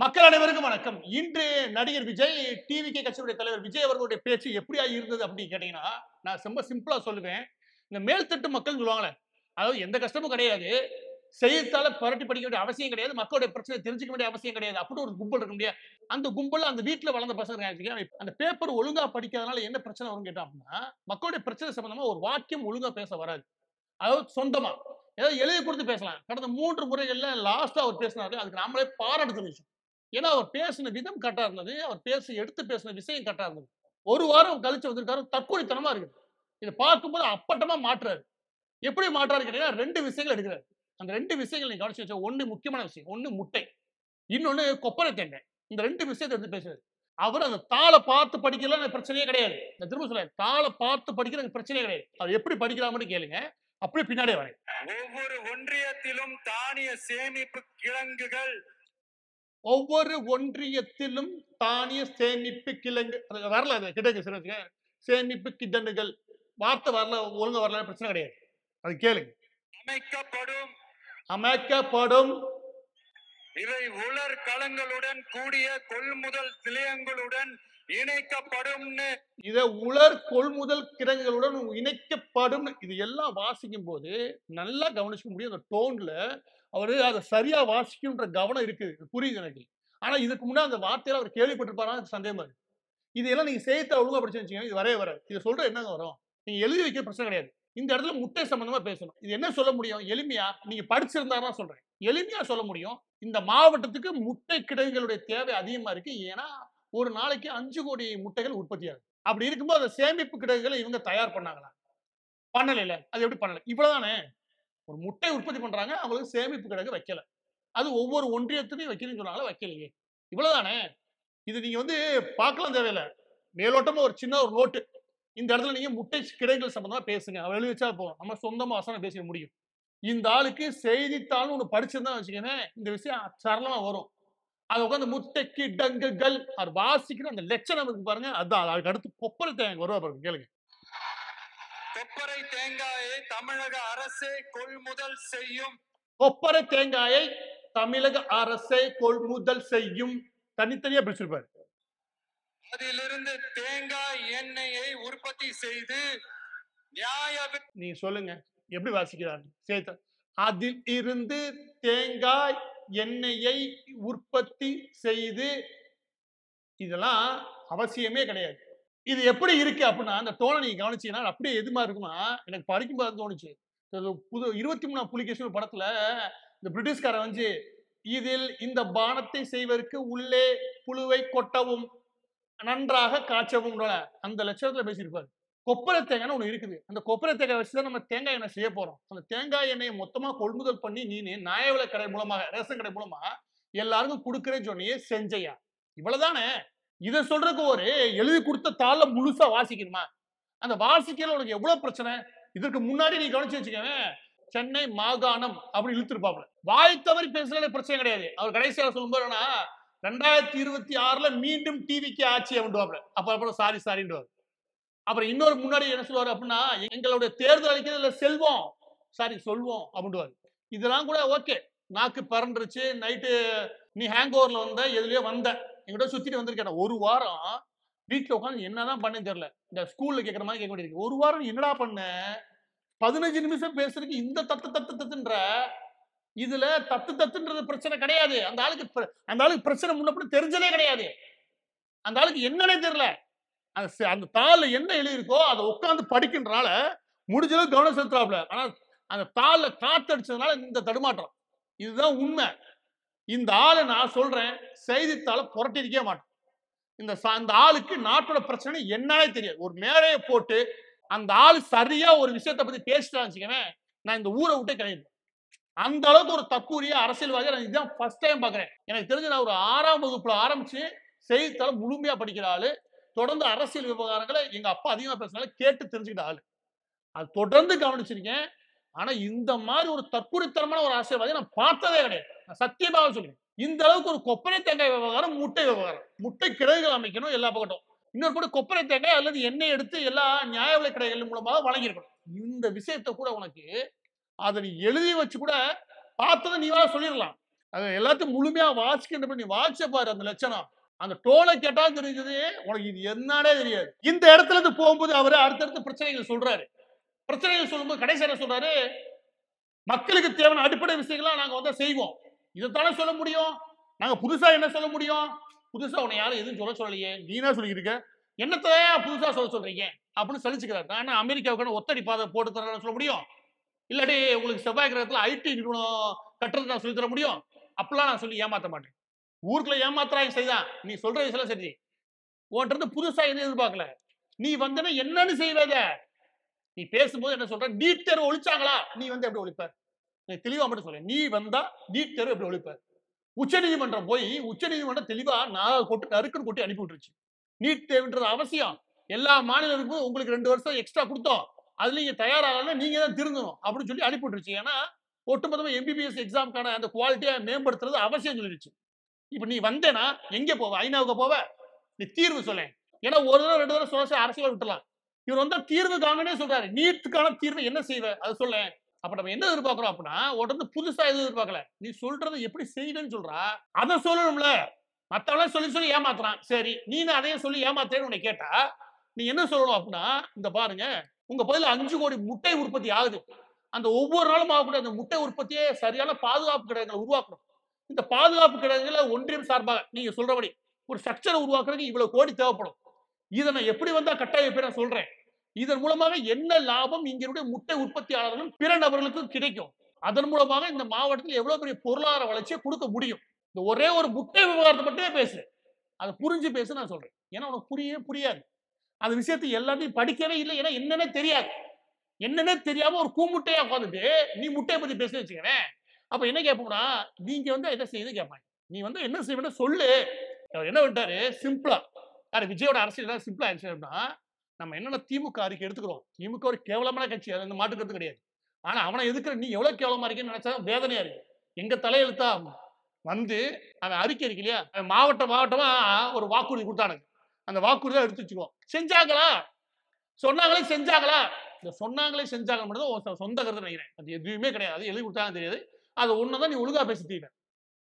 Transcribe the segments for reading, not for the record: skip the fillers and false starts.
மக்கள் அனைவருக்கும் வணக்கம். இன்று நடிகர் விஜய், டிவிகே கட்சியுடைய தலைவர் விஜய் அவர்களுடைய பேச்சு எப்படியா இருந்தது அப்படின்னு கேட்டீங்கன்னா, நான் ரொம்ப சிம்பிளா சொல்லுவேன். இந்த மேல்தட்டு மக்கள்னு சொல்லுவாங்கல்ல, அதாவது எந்த கஷ்டமும் கிடையாது. செய்தித்தாள புரட்டி படிக்க வேண்டிய அவசியம் கிடையாது. மக்களுடைய பிரச்சனைய தெரிஞ்சுக்க வேண்டிய அவசியம் கிடையாது. அப்படி ஒரு கும்பல் இருக்கும் இல்லையா? அந்த கும்பல்ல அந்த வீட்ல வளர்ந்த பசங்க இருக்காங்க. அந்த பேப்பர் ஒழுங்கா படிக்காதனால என்ன பிரச்சனை வரும்னு கேட்டா அப்படின்னா, மக்களுடைய பிரச்சனை சம்பந்தமா ஒரு வாக்கியம் ஒழுங்கா பேச வராது. அதாவது சொந்தமா. ஏதாவது எழுதி குடுத்து பேசலாம். கடந்த 3 முறைகள்ல லாஸ்ட்டா அவர் பேசினாரு. அதுக்கு நாமளே பாராட்டுற விஷயம். ஏன்னா, அவர் பேசின விதம் கரெக்ட்டா இருந்தது. அவர் எடுத்து பேசின விஷயம் கரெக்ட்டா இருந்தது. 1 வாரம் கழிச்சு வந்திருக்காரு. தற்கூரித்தனமா இருக்குது. இத பார்க்கும்போது அப்பட்டமா மாட்றாரு. எப்படி மாட்றாரு கேட்டீங்கன்னா, 2 விஷயங்கள் எடுக்குறாரு. அந்த 2 விஷயங்கள் நீங்க கவனிச்சு வச்சா, 1 முக்கியமான விஷயம். 1 முட்டை. இன்னொன்னு கொப்பரை தேங்காய். இந்த 2 விஷயத்த எடுத்து பேசுறாரு. அவரு அந்த தாள பார்த்து படிக்கலாம் எனக்கு பிரச்சனையே கிடையாது. நான் திரும்ப சொல்றேன். தாள பார்த்து படிக்கிறது எனக்கு பிரச்சனையே கிடையாது. அவர் எப்படி படிக்கிறாங்கன்னு கேளுங்க. அப்படியே பின்னாடியே வரேன். ஒவ்வொரு ஒன்றியத்திலும் தானிய சேமிப்பு கிழங்குகள் ஒவ்வொரு ஒன்றியத்திலும் தானிய சேமிப்பு கிழங்கு அது வரல அது கிடங்கு சொல்லுங்க. சேமிப்பு கிடங்குகள் வார்த்தை வரல ஒழுங்கா வரல பிரச்சனை கிடையாது. அது கேளுங்க. அமைக்கப்படும். அமைக்கப்படும் இவை உலர் களங்களுடன் கூடிய கொள்முதல் நிலையங்களுடன் இணைக்கப்படும்னு இத உலர் கொள்முதல் கிடங்குகளுடன் இணைக்கப்படும். இது எல்லாம் வாசிக்கும் போது நல்லா கவனிச்சுக்க முடியும். அந்த டோன்ல அவரு அதை சரியா வாசிக்கும்ன்ற கவனம் இருக்குது. இது புரியுது எனக்கு. ஆனா இதுக்கு முன்னாடி அந்த வார்த்தையில அவர் கேள்விப்பட்டிருப்பாரான்னு சந்தேகமா இருக்கு. இதெல்லாம் நீங்க செய்தித்தாள் ஒழுங்கா படிச்சு வச்சுக்கோங்க. இது வரவே வராது. இத சொல்ற என்னங்க வரும்? நீங்க எழுதி வைக்க பிரச்சனை கிடையாது. இந்த இடத்துல முட்டை சம்பந்தமா பேசணும். இது என்ன சொல்ல முடியும்? எளிமையா நீங்க படிச்சிருந்தா தான் சொல்றேன். எளிமையா சொல்ல முடியும். இந்த மாவட்டத்துக்கு முட்டை கிடங்குகளுடைய தேவை அதிகமா இருக்கு. ஏன்னா, ஒரு நாளைக்கு 5 கோடி முட்டைகள் உற்பத்தி ஆகுது. அப்படி இருக்கும்போது அந்த சேமிப்பு கிடங்குகளை இவங்க தயார் பண்ணாங்களா? பண்ணலைல. அது எப்படி பண்ணல? இவ்வளவுதானே. ஒரு முட்டை உற்பத்தி பண்றாங்க. அவங்களுக்கு சேமிப்பு கிடங்கு வைக்கல. அது ஒவ்வொரு ஒன்றியத்திலயும் வைக்கணும்னு சொன்னாங்களா? வைக்கலையே. இவ்வளவுதானே. இது நீங்க பார்க்கலாம் தேவையில்ல. மேலோட்டமா ஒரு சின்ன ஒரு நோட்டு. இந்த இடத்துல நீங்க முட்டை கிடங்குகள் சம்பந்தமா பேசுங்க. அவர் எழுதி வச்சா போதும். நம்ம சொந்தமா வசனம் பேசிட முடியும். இந்த ஆளுக்கு செய்தித்தாள்னு ஒண்ணு படிச்சிருந்தா வச்சுக்கோங்களேன், இந்த விஷயம் சரளமா வரும். அத உட்கார்ந்து முட்டை கிடங்குகள் அவர் வாசிக்கிற அந்த லட்சணம் இருக்கு பாருங்க. அதான் அதுக்கு அடுத்து கொப்பரை தேங்காய் வருவா பாருங்க கேளுங்க. கொப்பரை தேங்காயை தமிழக அரசே கொள்முதல் செய்யும். கொப்பரை தேங்காயை தமிழக அரசே கொள்முதல் செய்யும். தனித்தனியா பிரிச்சிருப்பாரு. அதிலிருந்து தேங்காய் எண்ணெயை உற்பத்தி செய்து நியாய நீங்க சொல்லுங்க. எப்படி வாசிக்கிறார்? சேத்த அதில் இருந்து தேங்காய் எண்ணெயை உற்பத்தி செய்து இதெல்லாம் அவசியமே கிடையாது. இது எப்படி இருக்கு அப்படின்னா, அந்த டோன நீங்க கவனிச்சீங்கன்னா, அப்படியே எது மாரி இருக்கும்னா, எனக்கு படிக்கும்போது தோணுச்சு. அது புது 23ஆம் புலிகேசின் படத்துல இந்த பிரிட்டிஷ்காரன் இதில் இந்த பானத்தை செய்வதற்கு உள்ளே புழுவை கொட்டவும், நன்றாக காய்ச்சவும் அந்த லட்சணத்துல பேசியிருப்பாரு. கொப்பரை தேங்காய்ன்னு ஒண்ணு இருக்குது. அந்த கொப்பரை தேங்காய் வச்சு தான் நம்ம தேங்காய் எண்ணெய் செய்ய போறோம். அந்த தேங்காய் எண்ணெய மொத்தமா கொள்முதல் பண்ணி நீனு நியாய விலைக் கடை மூலமாக, ரேஷன் கடை மூலமா எல்லாருக்கும் குடுக்குறேன்னு சொன்னியே செஞ்சையா? இவ்வளவுதானே. இத சொல்றதுக்கு ஒரு எழுதி குடுத்த தாள்ல முழுசா வாசிக்கணுமா? அந்த வாசிக்கையில உனக்கு எவ்வளவு பிரச்சனை? இதற்கு முன்னாடி நீ கவனிச்சு வச்சுக்கவேன். சென்னை மாகாணம் அப்படி இழுத்துருப்பாப்ல. வாய் தவறி பேசுறதுல பிரச்சனை கிடையாது. அவர் கடைசியா சொல்லும்போது என்னன்னா, 2026ல மீண்டும் டிவிக்கு ஆட்சி அப்படின்னுவாப்ல. அப்புறம் சாரி சாரின்னுவாரு. அப்புறம் இன்னொரு முன்னாடி என்ன சொல்லுவாரு அப்படின்னா, எங்களுடைய தேர்தல் அறிக்கையில செல்வம் சாரி சொல்வோம் அப்படின்னுவாரு. இதெல்லாம் கூட ஓகே. நாக்கு பறந்துருச்சு. நைட்டு நீ ஹேங் ஓவர்ல வந்த, எதுலயோ வந்த. என்கிட்ட சுத்திட்டு வந்திருக்கேன். 1 வாரம் வீட்ல உட்கார்ந்து என்னதான் பண்ணேன்னு தெரியல. இந்த ஸ்கூல்ல கேட்கிற மாதிரி கேட்க வேண்டியிருக்கு. 1 வாரம் என்னடா பண்ண? 15 நிமிஷம் பேசுறதுக்கு இந்த தத்து தத்து தத்துன்ற இதுல தத்து தத்துன்றது பிரச்சனை கிடையாது. அந்த ஆளுக்கு பிரச்சனை முன்ன பின்ன தெரிஞ்சதே கிடையாது. அந்த ஆளுக்கு என்னன்னே தெரியல. அந்த தாள்ல என்ன எழுதியிருக்கோ அதை உட்கார்ந்து படிக்கின்றனால முடிஞ்ச அளவுக்கு கவனம் செலுத்துறாப்ல. ஆனா அந்த தாள்ல காத்தடிச்சதுனால இந்த தடுமாற்றம். இதுதான் உண்மை. இந்த ஆளு நான் சொல்றேன் செய்தித்தாள புரட்டிருக்கவே மாட்டேன். அந்த ஆளுக்கு நாட்டோட பிரச்சனை என்னன்னே தெரியாது. ஒரு மேடையை போட்டு அந்த ஆளு சரியா ஒரு விஷயத்தை பத்தி பேசிட்டான்னு வச்சுக்கவேன், நான் இந்த ஊரை விட்டே கிளம்பிடுவேன். அந்த அளவுக்கு ஒரு தற்கூரிய அரசியல்வாதியை நான் இதுதான் ஃபர்ஸ்ட் டைம் பார்க்கிறேன். எனக்கு தெரிஞ்சு நான் ஒரு 6ஆம் வகுப்புல ஆரம்பிச்சு செய்தித்தாள முழுமையா படிக்கிற ஆளு. தொடர்ந்து அரசியல் விவகாரங்களை எங்க அப்பா அதிகமா பேசுனால கேட்டு தெரிஞ்சுக்கிட்ட ஆளு. அது தொடர்ந்து கவனிச்சிருக்கேன். ஆனா இந்த மாதிரி ஒரு தற்குறித்தனமான ஒரு அரசியல்வாதியை நான் பார்த்ததே கிடையாது. நான் சத்தியமாக சொல்றேன். இந்த அளவுக்கு ஒரு கொப்பரை தேங்காய் விவகாரம், முட்டை விவகாரம். முட்டை கிடங்குகள் அமைக்கணும் எல்லா பக்கட்டும். இன்னொரு கூட கொப்பரை தேங்காய் அல்லது எண்ணெய் எடுத்து எல்லா நியாய விலைக் கடைகள் மூலமாக வழங்கியிருக்கணும். இந்த விஷயத்தை கூட உனக்கு அதை நீ எழுதி வச்சு கூட பார்த்ததை நீ வேணா சொல்லிடலாம். அது எல்லாத்தையும் முழுமையா வாசிக்கின்ற நீ வாட்ச பாரு அந்த லட்சணம். அந்த டோனை கேட்டாலும் தெரிஞ்சது உனக்கு இது என்னன்னே தெரியாது. இந்த இடத்துல இருந்து போகும்போது அவரு அடுத்தடுத்து பிரச்சனைகள் சொல்றாரு. பிரச்சனைகள் சொல்லும்போது கடைசி என்ன சொல்றாரு, மக்களுக்கு தேவையான அடிப்படை விஷயங்களா நாங்க வந்து செய்வோம். இதைத்தானே சொல்ல முடியும். நாங்க புதுசா என்ன சொல்ல முடியும்? புதுசா உன்னை யாரும் எதுவும் சொல்ல சொல்லலையே, நீனா சொல்லியிருக்க, என்னத்தையா புதுசா சொல்ல சொல்றீங்க அப்படின்னு சலிச்சுக்கிறாரு. நான் அமெரிக்காவுக்கான ஒத்தடி பாதை போட்டு தரேன்னு சொல்ல முடியும், இல்லாட்டி உங்களுக்கு செவ்வாய் கிரகத்துல ஐடி நிறுவனம் கட்டுறது நான் சொல்லி தர முடியும்? அப்படிலாம் நான் சொல்லி ஏமாத்த மாட்டேன். ஊருக்குள்ள ஏமாத்துறாங்க சரிதான், நீ சொல்ற விஷயம் சரி, உன்கிட்ட இருந்து புதுசா எதுவும் எதிர்பார்க்கல. நீ வந்தனா என்னன்னு செய்வத? நீ பேசும்போது என்ன சொல்ற, நீட் தேர்வு ஒழிச்சாங்களா, நீ வந்து எப்படி ஒழிப்ப? நீ தெளிவா மட்டும் சொல்ல, நீ வந்தா நீட் தேர்வு எப்படி ஒழிப்ப? உச்சநீதிமன்றம் போய் உச்சநீதிமன்றம் தெளிவா நான் கொட்டு நறுக்குன்னு கொட்டி அனுப்பி விட்டுருச்சு. நீட் தேர்வுன்றது அவசியம், எல்லா மாநிலங்களுக்கும் உங்களுக்கு 2 வருஷம் எக்ஸ்ட்ரா கொடுத்தோம், அதுல நீங்க தயாராகல, நீங்க தான் திருந்தணும் அப்படின்னு சொல்லி அனுப்பி விட்டுருச்சு. ஏன்னா ஒட்டுமொத்தமா எம்பிபிஎஸ் எக்ஸாம்க்கான அந்த குவாலிட்டியா மேம்படுத்துறது அவசியம் சொல்லிடுச்சு. இப்ப நீ வந்தேனா எங்க போவ? ஐநாவுக்கு போவ? நீ தீர்வு சொல்ல. ஏன்னா ஒரு தடவை 2 தடவை சொல்ல அரசியல் விட்டுலாம். இவர் வந்தா தீர்வு காங்கனே சொல்றாரு. நீட்டுக்கான தீர்வு என்ன செய்வ அது சொல்ல. அப்ப நம்ம என்ன எதிர்பார்க்கிறோம் அப்படின்னா, உடனே புதுசா எதுவும் எதிர்பார்க்கல, நீ சொல்றதை எப்படி செய்வேன்னு சொல்றா, அதை சொல்லணும்ல. மத்தவெல்லாம் சொல்லி சொல்லி ஏமாத்துறான். சரி நீனு அதையும் சொல்லி ஏமாத்துறேன்னு உன்னை கேட்டா நீ என்ன சொல்லணும் அப்படின்னா, இந்த பாருங்க உங்க பகுதியில் 5 கோடி முட்டை உற்பத்தி ஆகுது. அந்த ஒவ்வொரு நாளும் ஆகக்கூடிய அந்த முட்டை உற்பத்தியே சரியான பாதுகாப்பு கிடங்குகளை உருவாக்கணும். இந்த பாதுகாப்பு கிடங்குல ஒன்றியம் சார்பாக நீங்க சொல்றபடி ஒரு ஸ்ட்ரக்சரை உருவாக்குறதுக்கு இவ்வளவு கோடி தேவைப்படும். இதை நான் எப்படி வந்தா கட்டாயம் நான் சொல்றேன். இதன் மூலமாக என்ன லாபம் இங்கிருடைய முட்டை உற்பத்தியாளர்களும் பிற நபர்களுக்கும் கிடைக்கும். அதன் மூலமாக இந்த மாவட்டத்தில் எவ்வளவு பெரிய பொருளாதார வளர்ச்சியை கொடுக்க முடியும். இந்த ஒரே ஒரு முட்டை விவகாரத்தை மட்டுமே பேசு, அதை புரிஞ்சு பேசு நான் சொல்றேன். ஏன்னா உனக்கு புரியவே புரியாது. அந்த விஷயத்தை எல்லாத்தையும் படிக்கவே இல்லை, ஏன்னா என்னன்னே தெரியாது. என்னன்னே தெரியாம ஒரு கூமுட்டையா உட்காந்துட்டு நீ முட்டையை பத்தி பேச வச்சுக்கிறேன். அப்ப என்ன கேட்போம்னா, நீங்க வந்து என்ன செய்யுது கேட்பாங்க. நீ வந்து என்ன செய்வேன்னு சொல்லு. அவர் என்ன பண்ணிட்டாரு சிம்பிளா, யாரு விஜயோட அரசியல் சிம்பிளா ஆயிடுச்சுன்னா, நம்ம என்னென்ன திமுக அறிக்கை எடுத்துக்கிறோம். திமுக ஒரு கேவலமான கட்சி, அது அந்த மாட்டு கருத்து கிடையாது. ஆனா அவனை எதுக்குற நீ எவ்வளவு கேவலமா இருக்கேன்னு நினைச்சா வேதனையா இருக்கு. எங்க தலையெழுத்தா வந்து அவன் அறிக்கை இருக்கு இல்லையா, மாவட்டமா ஒரு வாக்குறுதி கொடுத்தானுங்க. அந்த வாக்குறுதியை எடுத்து வச்சுக்குவோம். செஞ்சாங்களா? சொன்னாங்களே செஞ்சாங்களா? இந்த சொன்னாங்களே செஞ்சாங்க மட்டும் தான் சொந்த கருத்து நினைக்கிறேன். அது எதுவுமே கிடையாது. எழுதி கொடுத்தாங்க தெரியாது. அது ஒண்ணுதான் நீ ஒழுங்கா பேசிட்டீங்க.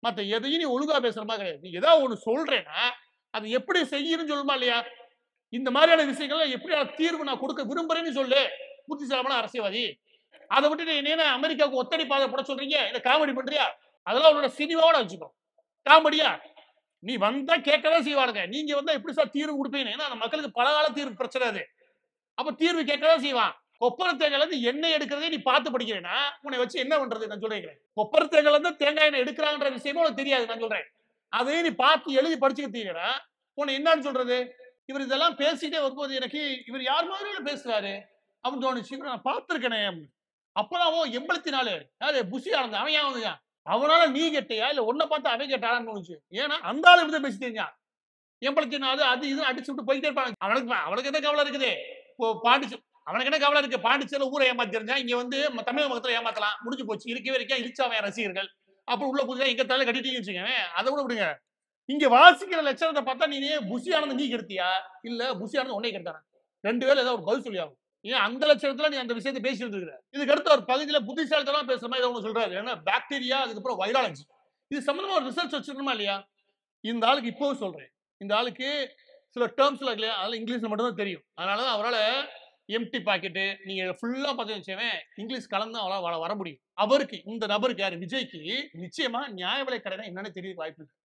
மத்த எதையும் நீ ஒழுங்கா பேசுற மாதிரி கிடையாது. நீ ஏதாவது ஒண்ணு சொல்றேன்னா அது எப்படி செய்யணும்னு சொல்லுமா இல்லையா? இந்த மாதிரியான விஷயங்கள் எப்படியான தீர்வு நான் கொடுக்க விரும்புறேன்னு சொல்லு. புத்திசாலியான அரசியல்வாதி. அதை விட்டு நீ என்ன அமெரிக்காவுக்கு ஒத்தடி பாதை போட சொல்றீங்க? இல்ல காமெடி பண்றியா? அதெல்லாம் உன்னோட சினிமாவோட வச்சுக்கோ. காமெடியா? நீ வந்தா கேட்கவே செய்வானுங்க. நீங்க வந்தா எப்படி சார் தீர்வு கொடுப்பீங்க? ஏன்னா அந்த மக்களுக்கு பலகால தீர்வு பிரச்சனை அது. அப்ப தீர்வு கேட்கதான் செய்வான். கொப்பரை தேங்காய்ல இருந்து எண்ணெய் எடுக்கிறதே நீ பார்த்து படிக்கிறேன்னா உன்னை வச்சு என்ன பண்றது நான் சொல்றேன். கொப்பரை தேங்காய்ல இருந்து தேங்காய் எண்ணெய் எடுக்கிறாங்கன்ற விஷயமும் உனக்கு தெரியாது நான் சொல்றேன். அதையும் நீ பார்த்து எழுதி படிச்சுக்கிட்டீங்கன்னா உன்னை என்னன்னு சொல்றது? இவர் இதெல்லாம் பேசிட்டே வரும்போது எனக்கு இவர் யார் மாதிரி பேசுறாரு அப்படின்னு தோணுச்சு. நான் பார்த்திருக்கேனே. அப்பதான் 84 யாரு புஷி ஆனந்த் அவன் ஏன் வந்துச்சான்? அவனால நீ கேட்டியா இல்ல உன்னை பார்த்து அவன் கேட்டான்னு தோணுச்சு. ஏன்னா அந்த ஆளு இப்படி பேசி தெரிஞ்சான். 84 அது இது அடிச்சு விட்டு போயிட்டே இருப்பாங்க. அவனுக்கு என்ன கவலை இருக்குது? பாண்டிச்சு அவனுக்கு என்ன கவலை இருக்கு? பாண்டிச்சேரியில ஊரை ஏமாத்திருந்தா இங்க வந்து தமிழக மக்கத்துல ஏமாத்தலாம், முடிஞ்சு போச்சு. இருக்கவே இருக்கா இழிச்சாவைய ரசிகர்கள் அப்புறம் உள்ள புதுசா எங்க தலை கட்டிட்டீங்கன்னு வச்சுக்கோங்க. அதை விட விடுங்க. இங்க வாசிக்கிற லட்சணத்தை பார்த்தா நீ புஷி ஆனந்த் நீ கெடுத்தியா இல்ல புஷி ஆனந்த் உன்னை கெடுத்தானா? 2 பேரும் ஏதாவது ஒரு பதில் சொல்லி ஆகும். ஏன் அந்த லட்சணத்துல நீ அந்த விஷயத்தை பேசிட்டு இருக்கிற? இதுக்கு அடுத்து ஒரு பகுதியில புத்திசாலித்தனம் பேசுற மாதிரி ஒண்ணு சொல்றாரு. ஏன்னா பாக்டீரியா அதுக்கப்புறம் வைராலஜி இது சம்பந்தமா ஒரு ரிசர்ச் வச்சிருக்கணுமா இல்லையா? இந்த ஆளுக்கு இப்பவும் சொல்றேன், இந்த ஆளுக்கு சில டேர்ம்ஸ்ல இல்லையா அதெல்லாம் இங்கிலீஷ்ல மட்டும் தான் தெரியும். அதனாலதான் அவரால் எம்டி பாக்கெட்டு நீங்க ஃபுல்லா பார்த்தீங்கன்னு இங்கிலீஷ் கலந்து அவரால் வர முடியும். அவருக்கு இந்த நபருக்கு யாரு விஜய்க்கு நிச்சயமா நியாய விலை கடைனா என்னன்னு தெரிய வாய்ப்பு இருக்கு.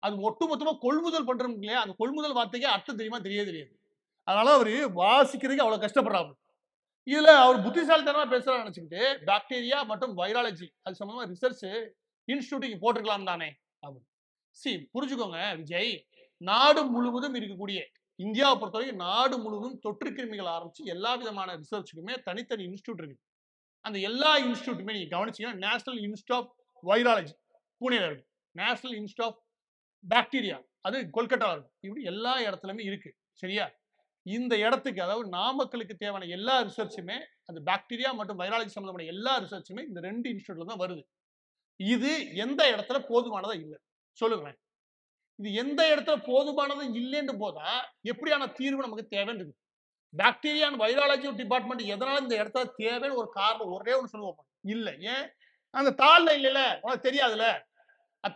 அது ஒட்டுமொத்தமா கொள்முதல் பண்றோம் இல்லையா, அந்த கொள்முதல் வார்த்தைக்கு அர்த்தம் தெரியுமா தெரியாது. அதனால அவரு வாசிக்கிறதுக்கு அவ்வளவு கஷ்டப்படுறாரு. இதுல அவர் புத்திசாலித்தனமா பேசுறாரு நினைச்சுக்கிட்டு பாக்டீரியா மற்றும் வைராலஜி அது சம்பந்தமா ரிசர்ச் இன்ஸ்டிடியூட் போட்டிருக்கலாம் தானே. புரிஞ்சுக்கோங்க விஜய், நாடு முழுவதும் இருக்கக்கூடிய இந்தியாவை பொறுத்தவரைக்கும் நாடு முழுவதும் தொற்று கிருமிகள் ஆரம்பிச்சு எல்லா விதமான ரிசர்ச்சுக்குமே தனித்தனி இன்ஸ்டியூட் இருக்கு. அந்த எல்லா இன்ஸ்டியூட்டுமே நீங்க கவனிச்சீங்கன்னா நேஷனல் இன்ஸ்டியூட் ஆஃப் வைராலஜி புனேல இருக்கு, நேஷனல் இன்ஸ்டியூட் ஆஃப் பாக்டீரியா அது கொல்கட்டால இருக்கு. இப்படி எல்லா இடத்துலயுமே இருக்கு. சரியா? இந்த இடத்துக்கு அதாவது நாமக்கலுக்கு தேவையான எல்லா ரிசர்ச்சுமே அந்த பாக்டீரியா மற்றும் வைராலஜி சம்பந்தமான எல்லா ரிசர்ச்சுமே இந்த 2 இன்ஸ்டியூட்ல தான் வருது. இது எந்த இடத்துல போதுமானதா இல்லை சொல்லுங்களேன். இது எந்த இடத்துல போதுமானது இல்லைன்னு போதா எப்படியான தீர்வு நமக்கு தேவைன்னு இருக்கு. பாக்டீரியா அண்ட் வைராலஜி டிபார்ட்மெண்ட் எதனால இந்த இடத்துல தேவைன்னு ஒரு காரணம் ஒரே ஒன்று சொல்லுவோம். இல்ல ஏன் அந்த தாள்ல இல்லைல்ல உனக்கு தெரியாதுல்ல.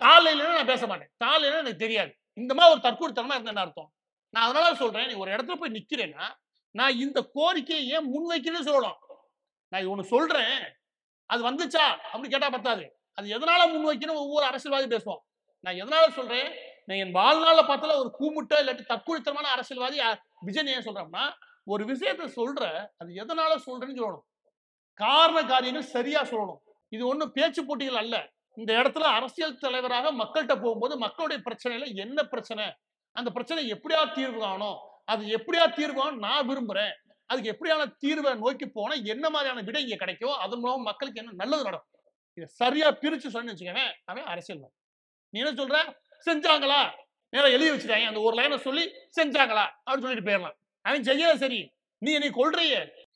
தாள் இல்லைன்னா நான் பேச மாட்டேன், தாள் இல்லைன்னா எனக்கு தெரியாது. இந்த மாதிரி ஒரு தற்கூரித்தனமா இருந்தா என்ன அர்த்தம்? நான் அதனால சொல்றேன், நீ ஒரு இடத்துல போய் நிக்கிறேன்னா நான் இந்த கோரிக்கையை ஏன் முன் வைக்கிறேன்னு சொல்லணும். நான் ஒண்ணு சொல்றேன், அது வந்துச்சா அப்படின்னு கேட்டா பத்தாது. அது எதனால முன் வைக்கணும் ஒவ்வொரு அரசியல்வாதி பேசுவோம். நான் எதனால சொல்றேன், நான் என் வாழ்நாள்ல பார்த்தால ஒரு கூமுட்ட இல்லாட்டி தற்கூரித்தனமான அரசியல்வாதி விஜய் ஏன் சொல்றோம்னா, ஒரு விஷயத்த சொல்ற அது எதனால சொல்றேன்னு சொல்லணும். காரண காரியங்கள் சரியா சொல்லணும். இது ஒண்ணும் பேச்சு போட்டிகள் அல்ல. இந்த இடத்துல அரசியல் தலைவராக மக்கள்கிட்ட போகும்போது மக்களுடைய பிரச்சனையில என்ன பிரச்சனை, அந்த பிரச்சனை எப்படியா தீர்வு காணும், அது எப்படியா தீர்வு காணும் நான் விரும்புறேன். அதுக்கு எப்படியான தீர்வை நோக்கி போனா என்ன மாதிரியான விடை இங்க கிடைக்கும், அதன் மூலம் மக்களுக்கு என்ன நல்லது நடக்கும். இதை சரியா பிரிச்சு சொன்னு வச்சுக்கவேன், அவன் அரசியல்வாதி. நீ என்ன சொல்ற, செஞ்சாங்களா நேரம் எழுதி வச்சுட்டாங்க, அந்த ஒரு லைனை சொல்லி செஞ்சாங்களா அப்படின்னு சொல்லிட்டு போயிடலாம். அவன் செய்யல சரி, நீ என்னை கொள்றைய.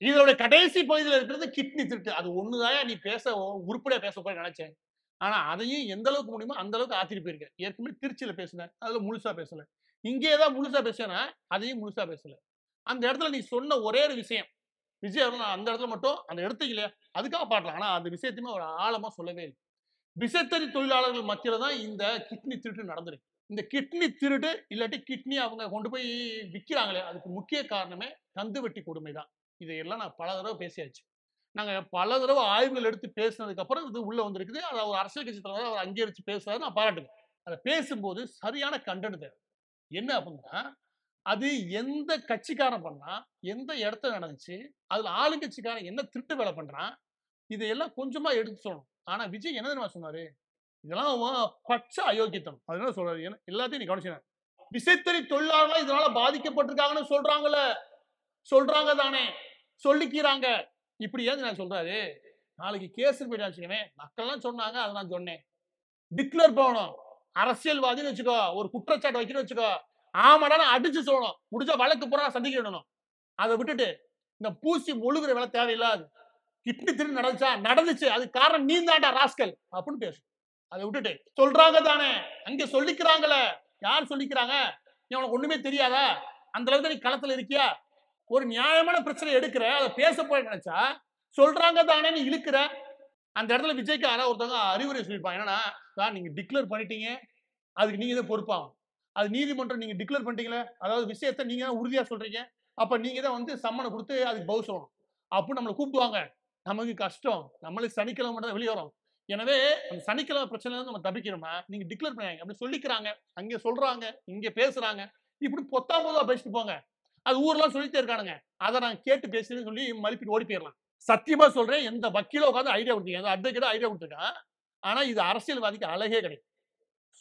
இதோட கடைசி பகுதியில் இருக்கிறது கிட்னி திருட்டு. அது ஒண்ணுதான் நீ பேச உருப்படியா பேச போய் நினைச்சேன். ஆனா அதையும் எந்த அளவுக்கு முடியுமோ அந்த அளவுக்கு ஆத்திட்டு போயிருக்க. ஏற்கனவே திருச்சியில பேசினேன், அதுல முழுசா பேசல. இங்கேதான் முழுசா பேசுனா அதையும் முழுசா பேசல. அந்த இடத்துல நீ சொன்ன ஒரே ஒரு விஷயம், விஜய் அவர்கள் அந்த இடத்துல மட்டும் அந்த எடுத்தீங்க இல்லையா, அதுக்காக பாடலாம். ஆனா அந்த விஷயத்தையுமே ஒரு ஆழமா சொல்லவே இல்லை. விசைத்தறி தொழிலாளர்கள் மத்தியில தான் இந்த கிட்னி திருட்டு நடந்திருக்கு. இந்த கிட்னி திருடு இல்லாட்டி கிட்னி அவங்க கொண்டு போய் விற்கிறாங்களே, அதுக்கு முக்கிய காரணமே கந்து வெட்டி கொடுமை தான். இதையெல்லாம் நான் பல தடவை பேசியாச்சு. நாங்க பல தடவை ஆய்வுகள் எடுத்து பேசினதுக்கு அப்புறம் இது உள்ள வந்திருக்குது. அதை ஒரு அரசியல் கட்சி தலைவர் அவர் அங்கீகரிச்சு பேசுறாரு, நான் பாராட்டுங்க. அதை பேசும்போது சரியான கண்டென்ட் தேவை. என்ன அப்படின்னா, அது எந்த கட்சிக்காரன் பண்ணா, எந்த இடத்துல நடந்துச்சு, அதுல ஆளுங்கட்சிக்காரன் என்ன திருட்டு வேலை பண்றான், இதையெல்லாம் கொஞ்சமா எடுத்து சொல்லணும். ஆனா விஜய் என்ன தெரியுமா சொன்னாரு, இதெல்லாம் பச்சை அயோக்கியத்தனம். அது என்ன சொல்றாரு, எல்லாத்தையும் நீ கவனிச்சேன். விசைத்தறி தொழிலாளர்கள் இதனால பாதிக்கப்பட்டிருக்காங்கன்னு சொல்றாங்கல்ல, சொல்றாங்க தானே, சொல்லிக்கிறாங்க. இப்படி ஏன் நான் சொல்றாரு, நாளைக்கு கேஸ் போயிட்டு மக்கள்லாம் சொன்னாங்க, அதை நான் சொன்னேன். டிக்ளேர் பண்ணணும். அரசியல்வாதின்னு வச்சுக்கோ, ஒரு குற்றச்சாட்டு வைக்கணும்னு வச்சுக்கோ, ஆமாடா அடிச்சு சொல்லணும். முடிஞ்சா வழக்கு பூரா சந்திக்கணும். அதை விட்டுட்டு இந்த பூசி முழுகிற வேலை தேவையில்லாது. கிட்னி திருட்டு நடந்துச்சா, நடந்துச்சு, அது காரணம் நீ தான்டா ராஸ்கல் அப்படின்னு பேசு. அதை விட்டுட்டு சொல்றாங்க தானே, அங்க சொல்லிக்கிறாங்கல்ல, யார் சொல்லிக்கிறாங்க, நீ உனக்கு ஒண்ணுமே தெரியாதா, அந்த அளவுக்கு நீ களத்துல இருக்கியா, ஒரு நியாயமான பிரச்சனை எடுக்கிற, அதை பேச போய் நினைச்சா சொல்றாங்க தானே நீ இழுக்கிற. அந்த இடத்துல விஜய்க்கு யாராவது ஒருத்தவங்க அறிவுரை சொல்லியிருப்பாங்க, என்னன்னா நீங்க டிக்ளேர் பண்ணிட்டீங்க, அதுக்கு நீங்க தான் பொறுப்பாகும். அது நீதிமன்றம் நீங்க டிக்ளேர் பண்ணிட்டீங்களே, அதாவது விஷயத்தை நீங்க தான் உறுதியா சொல்றீங்க, அப்ப நீங்க தான் வந்து சம்மனை கொடுத்து அதுக்கு பதில் சொல்லணும் அப்படின்னு நம்மளை கூப்பிடுவாங்க. நமக்கு கஷ்டம், நம்மளுக்கு சனிக்கிழமை மட்டும் தான் வெளியே வரும். எனவே அந்த சனிக்கிழமை பிரச்சனை நம்ம தப்பிக்கணும்னா நீங்க டிக்ளேர் பண்ணாங்க, அப்படி சொல்லிக்கிறாங்க, அங்க சொல்றாங்க, இங்க பேசுறாங்க, இப்படி பொத்தாம் பொதுவா பேசிட்டு போங்க. அது ஊர்லாம் சொல்லிட்டே இருக்கானுங்க, அதை நான் கேட்டு பேசுறேன்னு சொல்லி மதிப்பிட்டு ஓடி போயிடலாம். சத்தியமா சொல்றேன், எந்த வக்கீல உட்காந்து ஐடியா கொடுத்தீங்க, அந்த அட்வொகேட் ஐடியா கொடுத்துருக்கான். ஆனா இது அரசியல்வாதிக்கு அழகே கிடையாது.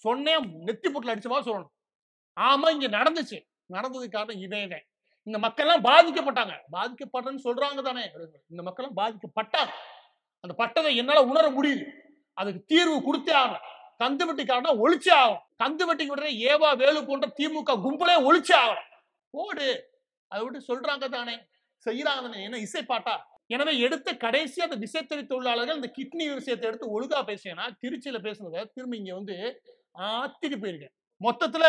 சொன்னேன், நெத்தி போட்டுல அடிச்ச மாதிரி சொல்லணும். ஆமா இங்க நடந்துச்சு, நடந்ததுக்கு காரணம் இவன். இந்த மக்கள் எல்லாம் பாதிக்கப்பட்டாங்க, பாதிக்கப்பட்டன்னு சொல்றாங்க தானே, இந்த மக்கள் எல்லாம் பாதிக்கப்பட்டாங்க, அந்த பட்டதை என்னால உணர முடியுது, அதுக்கு தீர்வு கொடுத்தே ஆகணும். கந்து வெட்டிக்காரனா ஒழிச்சே ஆகும். கந்து வெட்டி விடுற ஏவா வேலு போன்ற திமுக கும்பலே ஒழிச்சே ஆகணும். போடு, அதை விட்டு சொல்றாங்க தானே, செய்யறாங்க தானே, என்ன இசைப்பாட்டா. எனவே எடுத்த கடைசி அந்த விசைத்தறி தொழிலாளர்கள் இந்த கிட்னி விஷயத்தை எடுத்து ஒழுங்கா பேசினா, திருச்சியில பேசுனத திரும்ப இங்க வந்து ஆத்திட்டு போயிருக்கேன். மொத்தத்துல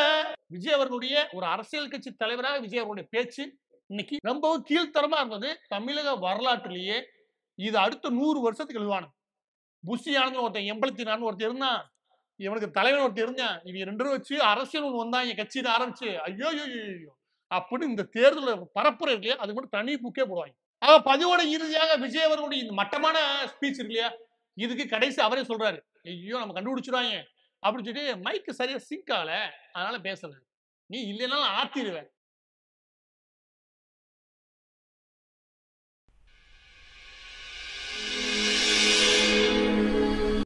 விஜய் அவர்களுடைய ஒரு அரசியல் கட்சி தலைவராக விஜய் அவர்களுடைய பேச்சு இன்னைக்கு ரொம்பவும் கீழ்த்தரமா இருந்தது. தமிழக வரலாற்றிலேயே இது அடுத்த 100 வருஷத்துக்கு எழுதுவானு. புஷி ஆனந்த் ஒருத்தன் 84 ஒருத்தர் இருந்தான், இவனுக்கு தலைவன் ஒருத்தர் இருந்தான், இவங்க 2 பேரும் வச்சு அரசியல் ஒன்று வந்தாங்க கட்சியில ஆரம்பிச்சு, ஐயோ அப்படின்னு இந்த தேர்தல் பரப்புரை இல்லையா, அது மட்டும் தனி புக்கே போடுவாங்க. பதிவோட இறுதியாக விஜய் அவர்களுடைய இந்த மட்டமான ஸ்பீச் இருக்கு இல்லையா, இதுக்கு கடைசி அவரே சொல்றாரு, ஐயோ நம்ம கண்டுபிடிச்சிருவாங்க அப்படின்னு சொல்லிட்டு மைக்கு சரியா சிங்க் ஆகல, அதனால பேசல, நீ இல்லைனாலும் ஆத்திடுவேன்.